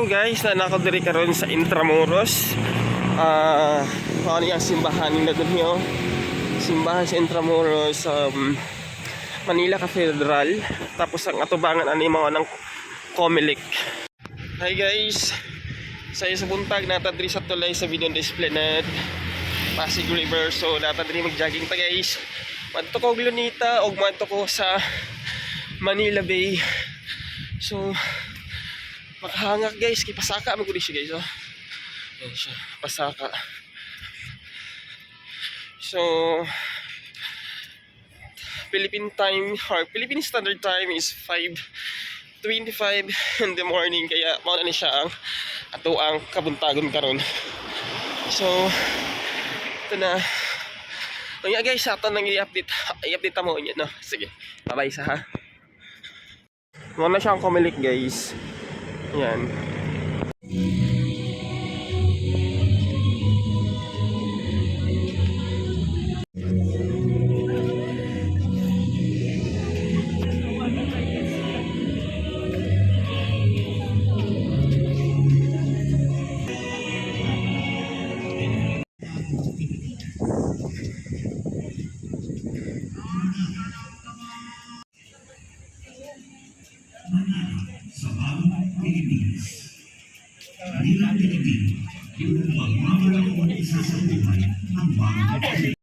guys, na nako diri karon sa Intramuros. Ano yung simbahan nila dun yun? Simbahan sa Intramuros, Manila Cathedral. Tapos ang atubangan ani mga ng Comelec. Hi guys, sa buntag nata diri sa tulay sa Binondo Esplanade, Pasig River. So nata diri mag-jogging ta guys. Madto ko Lunita og madto ko sa Manila Bay. So makahangak guys, kay pasaka man gud siya guys, oh. Yan siya, pasaka. So Philippine time or Philippine Standard Time is 5:25 in the morning, kaya mao na ni siya ang ato ang kabuntagon karon. So ito na. Kaya guys, ato nang i-update mo niya, no. Sige. Bye-bye sa ha. Mao na siya ang Comelec guys. Yan. Sa bagong Pilipinas. Bilang Pilipino, yung magmamalakot isa sa buhay ng bagong Pilipinas.